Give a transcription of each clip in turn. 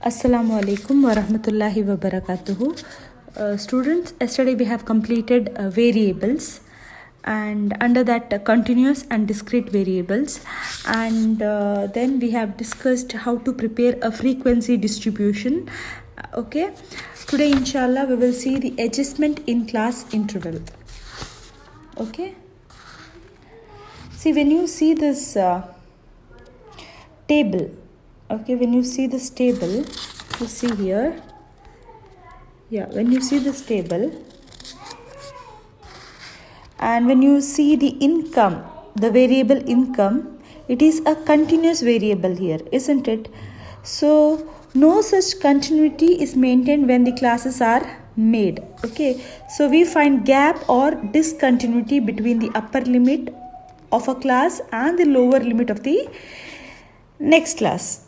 Assalamu alaikum wa rahmatullahi wa barakatuhu. Students, yesterday we have completed variables, and under that continuous and discrete variables, and then we have discussed how to prepare a frequency distribution. Okay, today inshallah we will see the adjustment in class interval. Okay, see when you see this table, okay, when you see this table, you see here, when you see this table, and when you see the income, the variable income, it is a continuous variable here, isn't it? So no such continuity is maintained when the classes are made. Okay, so we find gap or discontinuity between the upper limit of a class and the lower limit of the next class.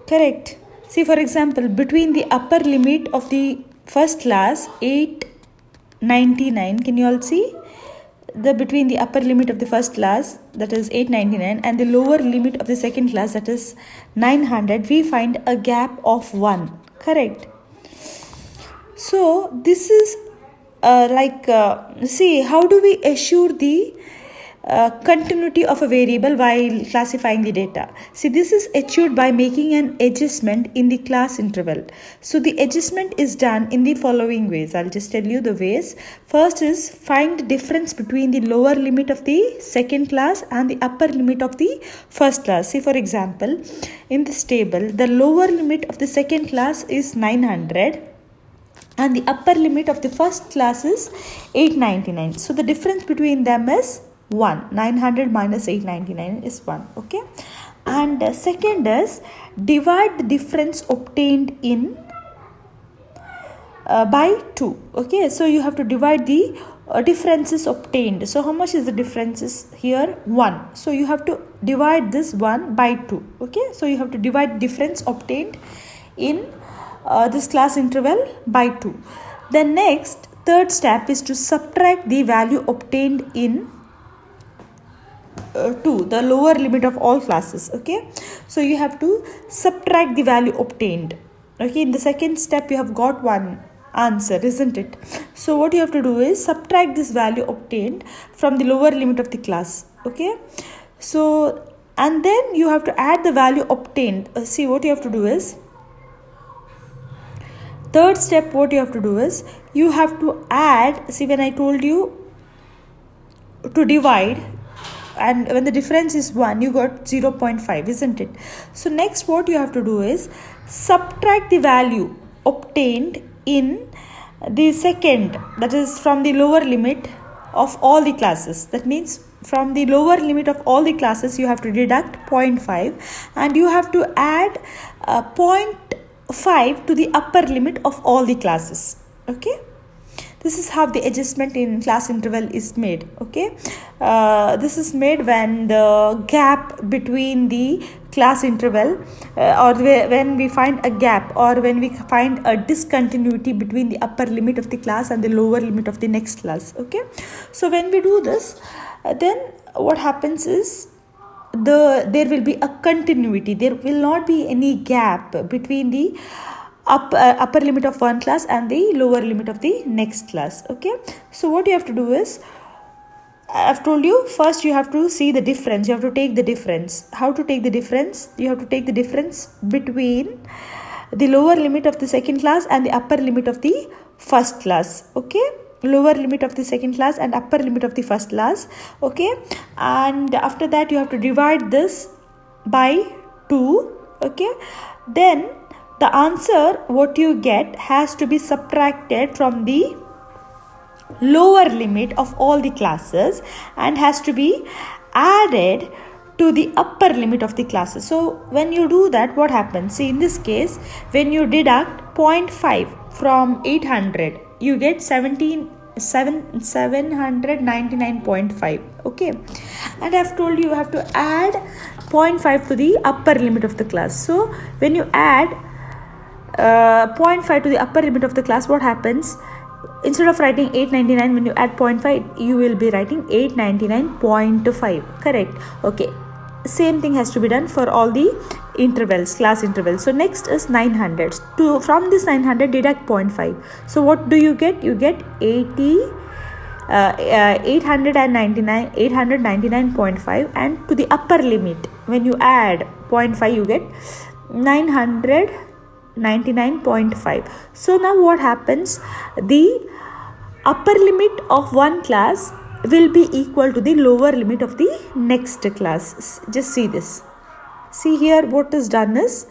Correct. See, for example, between the upper limit of the first class 899, can you all see? Between the upper limit of the first class, that is 899, and the lower limit of the second class, that is 900, we find a gap of 1. Correct. So this is see, how do we assure the continuity of a variable while classifying the data? See, this is achieved by making an adjustment in the class interval. So the adjustment is done in the following ways. I'll just tell you the ways. First is find the difference between the lower limit of the second class and the upper limit of the first class. See, for example, in this table, the lower limit of the second class is 900 and the upper limit of the first class is 899. So the difference between them is 1. 900 minus 899 is 1. Okay, and second is divide the difference obtained in by 2. Okay, so you have to divide the differences obtained. So how much is the differences here? 1. So you have to divide this 1 by 2. Okay, so you have to divide difference obtained in this class interval by 2. The next, third step is to subtract the value obtained in 2, the lower limit of all classes. Okay, so you have to subtract the value obtained. Okay, in the second step you have got one answer, isn't it? So what you have to do is subtract this value obtained from the lower limit of the class. Okay, so and then you have to add the value obtained. See, what you have to do is, third step, what you have to do is you have to add. See, when I told you to divide, and when the difference is 1, you got 0.5, isn't it? So next what you have to do is subtract the value obtained in the second, that is from the lower limit of all the classes. That means from the lower limit of all the classes you have to deduct 0.5 and you have to add 0.5 to the upper limit of all the classes. Okay, this is how the adjustment in class interval is made. Okay, this is made when the gap between the class interval or when we find a gap or when we find a discontinuity between the upper limit of the class and the lower limit of the next class. Okay, so when we do this, then what happens is there will be a continuity. There will not be any gap between the upper limit of one class and the lower limit of the next class. Okay, so what you have to do is, I've told you, first you have to see the difference. You have to take the difference. How to take the difference? You have to take the difference between the lower limit of the second class and the upper limit of the first class. Okay, lower limit of the second class and upper limit of the first class. Okay, and after that you have to divide this by 2. Okay, then the answer what you get has to be subtracted from the lower limit of all the classes and has to be added to the upper limit of the classes. So when you do that, what happens? See, in this case, when you deduct 0.5 from 800, you get 799.5. Okay, and I've told you have to add 0.5 to the upper limit of the class. So when you add 0.5 to the upper limit of the class, what happens? Instead of writing 899, when you add 0.5, you will be writing 899.5. Correct. Okay, same thing has to be done for all the intervals, class intervals. So next is 900. From this 900 deduct 0.5. So what do you get? You get 899.5, and to the upper limit when you add 0.5 you get 999.5. So now what happens? The upper limit of one class will be equal to the lower limit of the next class. Just see this. See here, what is done is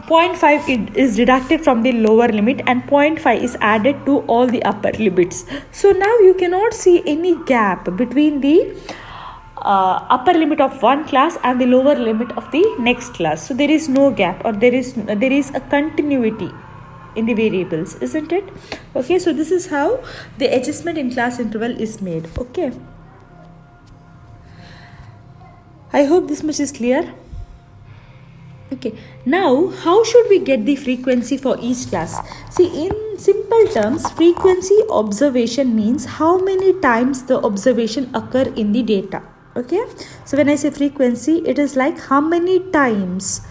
0.5 is deducted from the lower limit and 0.5 is added to all the upper limits. So now you cannot see any gap between the upper limit of one class and the lower limit of the next class. So there is no gap, or there is a continuity in the variables, isn't it? Okay, so this is how the adjustment in class interval is made. Okay, I hope this much is clear. Okay, now how should we get the frequency for each class? See, in simple terms, frequency observation means how many times the observation occur in the data. Okay, so when I say frequency, it is like how many times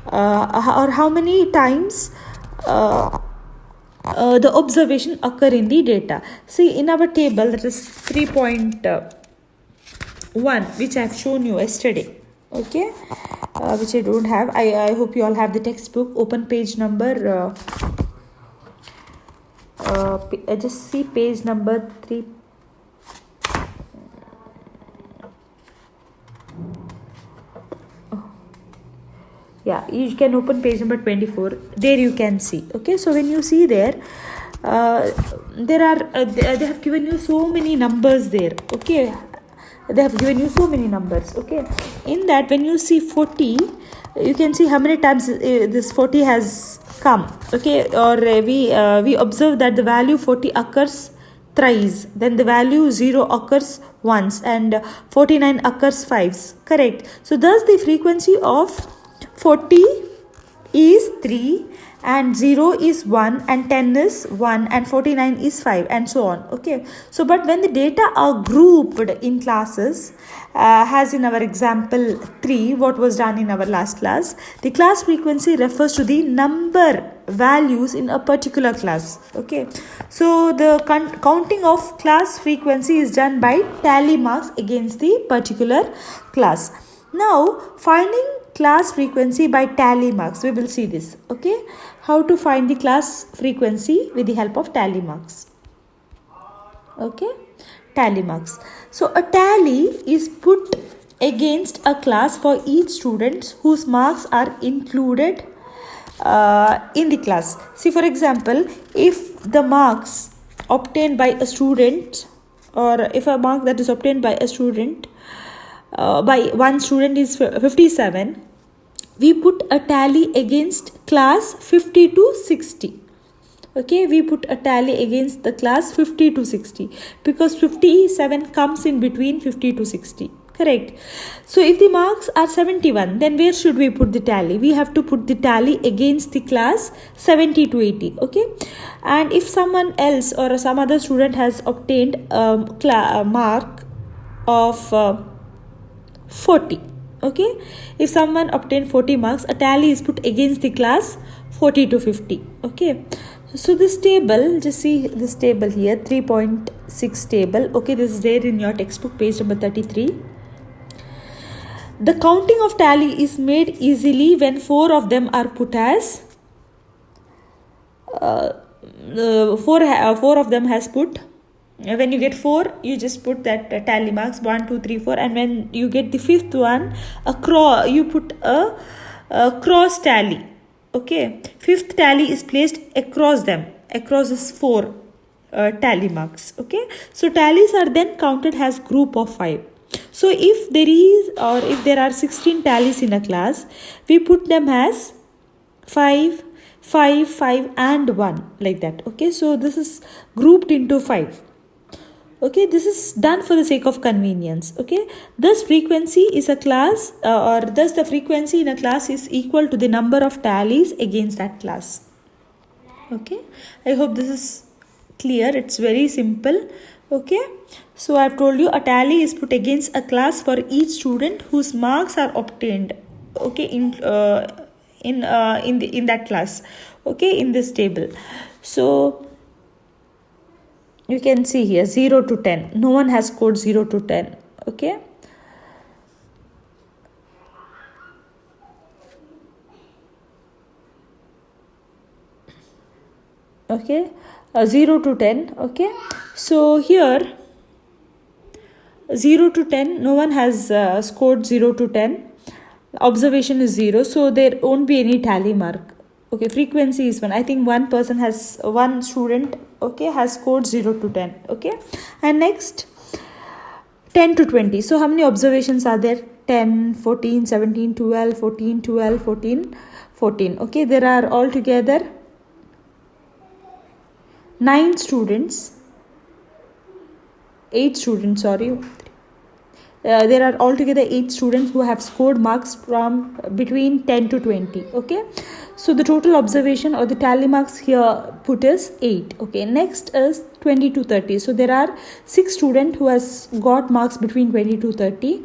or how many times the observation occur in the data. See, in our table, that is 3.1, which I have shown you yesterday. Okay, which I don't have. I hope you all have the textbook. Open page number just see page number 3. Yeah, you can open page number 24. There you can see. Okay, so when you see there, they have given you so many numbers there. Okay, they have given you so many numbers. Okay, in that, when you see 40, you can see how many times this 40 has come. Okay, or we observe that the value 40 occurs thrice, then the value 0 occurs once, and 49 occurs twice. Correct. So thus the frequency of 40 is 3, and 0 is 1, and 10 is 1, and 49 is 5, and so on. Okay, so but when the data are grouped in classes, as in our example 3, what was done in our last class, the class frequency refers to the number values in a particular class. Okay, so the counting of class frequency is done by tally marks against the particular class. Now, finding class frequency by tally marks, we will see this. Okay, how to find the class frequency with the help of tally marks. Okay, tally marks. So a tally is put against a class for each student whose marks are included in the class. See, for example, if the marks obtained by a student, or if a mark that is obtained by a student by one student is 57, we put a tally against class 50 to 60. Okay, we put a tally against the class 50 to 60 because 57 comes in between 50 to 60. Correct. So if the marks are 71, then where should we put the tally? We have to put the tally against the class 70 to 80. Okay, and if someone else or some other student has obtained a mark of 40. Okay, if someone obtained 40 marks, a tally is put against the class 40 to 50. Okay, so this table, just see this table here, 3.6 table. Okay, this is there in your textbook, page number 33. The counting of tally is made easily when 4 of them are put as 4 of them has put. When you get 4, you just put that tally marks 1, 2, 3, 4, and when you get the 5th one, you put a cross tally. Okay, 5th tally is placed across them. Across is 4 tally marks. Okay, so tallies are then counted as group of 5. So if there are 16 tallies in a class, we put them as 5, 5, 5, and 1, like that. Okay, so this is grouped into 5. Okay, this is done for the sake of convenience. Okay, thus frequency is a class thus the frequency in a class is equal to the number of tallies against that class. Okay, I hope this is clear. It's very simple. Okay, So I've told you a tally is put against a class for each student whose marks are obtained, okay, in that class, okay, in this table. So you can see here 0 to 10, no one has scored 0 to 10, okay. Okay, 0 to 10, okay. So here 0 to 10, no one has scored 0 to 10. Observation is 0, so there won't be any tally mark. Okay, frequency is 1. I think one student, okay, has scored 0 to 10, okay. And next 10 to 20. So how many observations are there? 10, 14, 17, 12, 14, 12, 14, 14. Okay, there are altogether 9 students. 8 students, sorry. There are altogether 8 students who have scored marks from between 10 to 20, okay. So the total observation or the tally marks here put is 8, okay. Next is 20 to 30. So there are 6 students who has got marks between 20 to 30,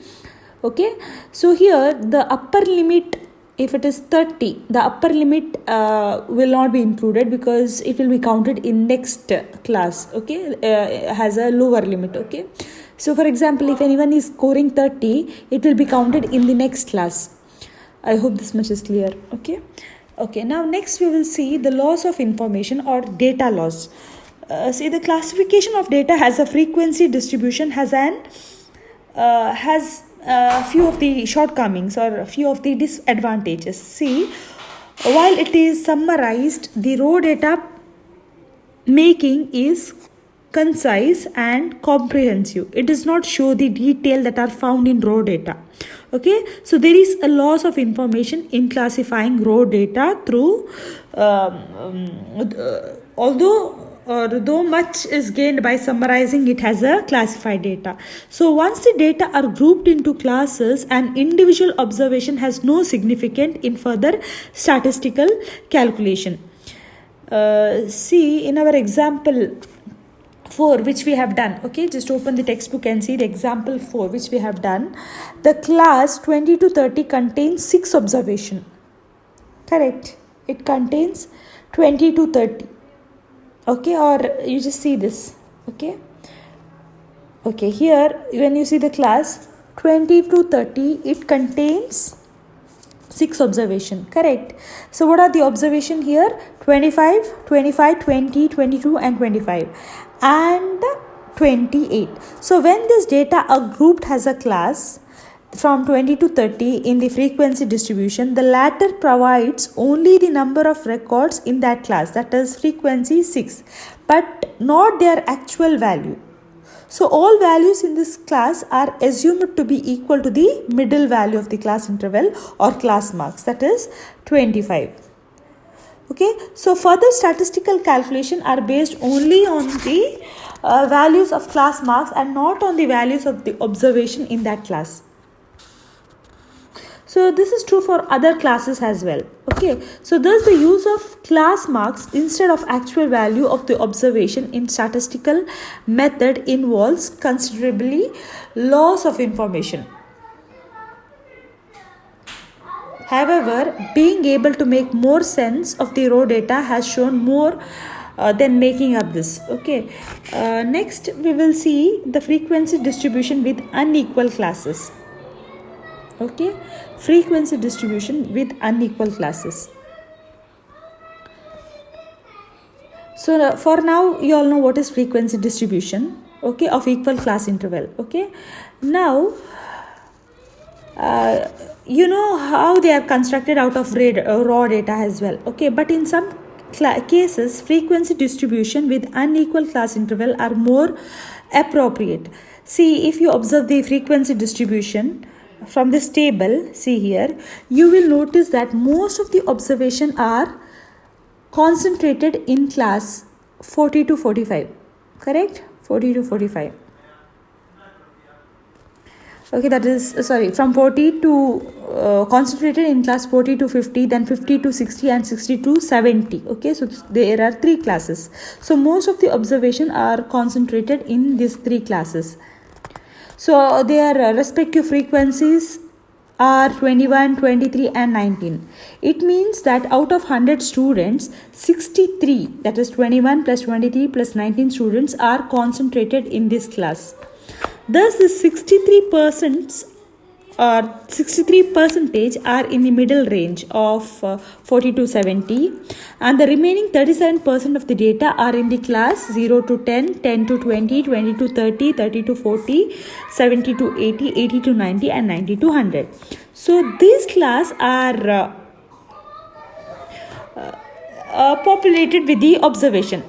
okay. So here the upper limit, if it is 30, the upper limit will not be included because it will be counted in next class, okay. Has a lower limit, okay. So for example, if anyone is scoring 30, it will be counted in the next class. I hope this much is clear, okay. Okay, now next we will see the loss of information or data loss. See, the classification of data has a frequency distribution, has few of the shortcomings or a few of the disadvantages. See, while it is summarized, the raw data making is concise and comprehensive. It does not show the detail that are found in raw data, okay. So there is a loss of information in classifying raw data through though much is gained by summarizing it as a classified data. So once the data are grouped into classes, an individual observation has no significance in further statistical calculation. See, in our example 4 which we have done, okay, just open the textbook and see the example 4 which we have done. The class 20 to 30 contains 6 observation, correct. It contains 20 to 30, okay, or you just see this, okay. Okay, here when you see the class 20 to 30, it contains 6 observation, correct. So what are the observation here? 25, 25, 20, 22 and 25 and 28. So when this data are grouped as a class from 20 to 30 in the frequency distribution, the latter provides only the number of records in that class, that is frequency 6, but not their actual value. So all values in this class are assumed to be equal to the middle value of the class interval or class marks, that is 25. Okay, so further statistical calculation are based only on the values of class marks and not on the values of the observation in that class. So this is true for other classes as well, okay. So thus the use of class marks instead of actual value of the observation in statistical method involves considerably loss of information. However, being able to make more sense of the raw data has shown more than making up this, okay. Next we will see the frequency distribution with unequal classes, okay. Frequency distribution with unequal classes. So for now you all know what is frequency distribution, okay, of equal class interval, okay. Now you know how they are constructed out of raw data as well, okay. But in some cases, frequency distribution with unequal class interval are more appropriate. See, if you observe the frequency distribution from this table, see here, you will notice that most of the observation are concentrated in class 40 to 45, correct, 40 to 45. Okay, that is sorry, from 40 to concentrated in class 40 to 50, then 50 to 60, and 60 to 70. Okay, so there are 3 classes. So most of the observation are concentrated in these 3 classes. So their respective frequencies are 21, 23, and 19. It means that out of 100 students, 63, that is 21 plus 23 plus 19 students are concentrated in this class. Thus, the 63% or 63 percentage are in the middle range of 40 to 70, and the remaining 37% of the data are in the class 0 to 10, 10 to 20, 20 to 30, 30 to 40, 70 to 80, 80 to 90, and 90 to 100. So these class are populated with the observation.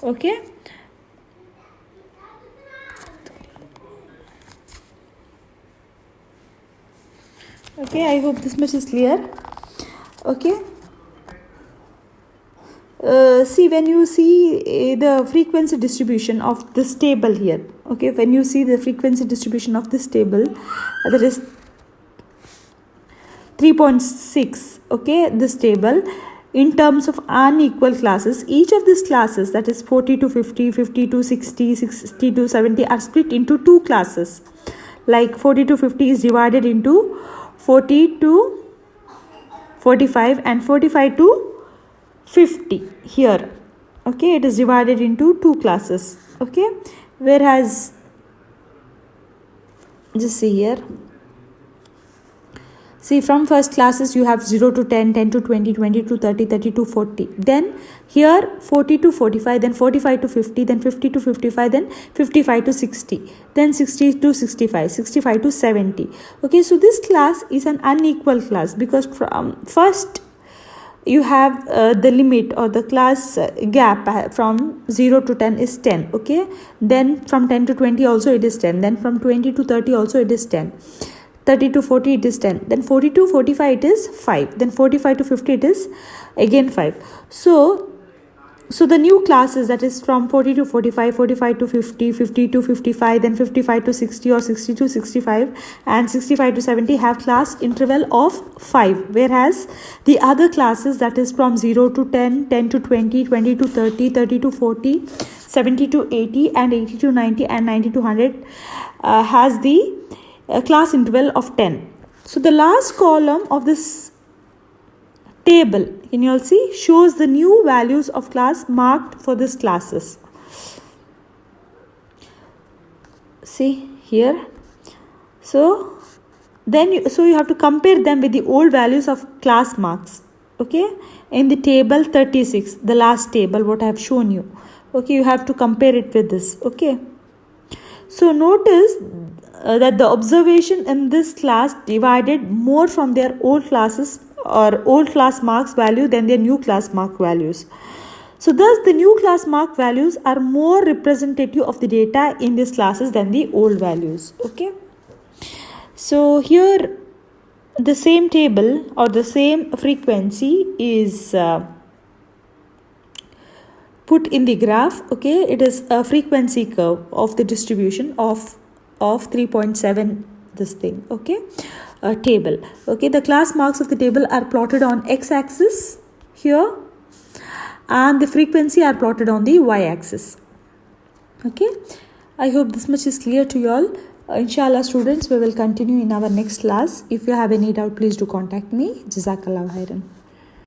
Okay. Okay, I hope this much is clear. Okay. See, when you see the frequency distribution of this table here, okay, when you see the frequency distribution of this table, that is 3.6, okay, this table, in terms of unequal classes, each of these classes, that is 40 to 50, 50 to 60, 60 to 70, are split into 2 classes. Like 40 to 50 is divided into 40 to 45 and 45 to 50 here. Okay, it is divided into 2 classes. Okay, whereas, just see here, see, from first classes you have 0 to 10, 10 to 20, 20 to 30, 30 to 40. Then here 40 to 45, then 45 to 50, then 50 to 55, then 55 to 60, then 60 to 65, 65 to 70. Okay, so this class is an unequal class because from first you have the limit or the class gap from 0 to 10 is 10. Okay, then from 10 to 20 also it is 10, then from 20 to 30 also it is 10, 30 to 40 it is 10, then 40 to 45 it is 5, then 45 to 50 it is again 5. So the new classes, that is from 40 to 45, 45 to 50, 50 to 55, then 55 to 60 or 60 to 65, and 65 to 70 have class interval of 5, whereas the other classes, that is from 0 to 10, 10 to 20, 20 to 30, 30 to 40, 70 to 80, and 80 to 90, and 90 to 100 has the class interval of 10. So the last column of this table, can you all see, shows the new values of class marked for these classes. See here. So then you have to compare them with the old values of class marks. Okay, in the table 36, the last table what I have shown you. Okay, you have to compare it with this. Okay, so notice that the observation in this class divided more from their old classes or old class marks value than their new class mark values. So thus the new class mark values are more representative of the data in these classes than the old values. Okay, so here the same table or the same frequency is put in the graph. Okay, it is a frequency curve of the distribution of 3.7 this thing. Okay, a table. Okay, the class marks of the table are plotted on x-axis here, and the frequency are plotted on the y-axis. Okay, I hope this much is clear to you all. Inshallah students, we will continue in our next class. If you have any doubt, please do contact me. Jazakallah khairan.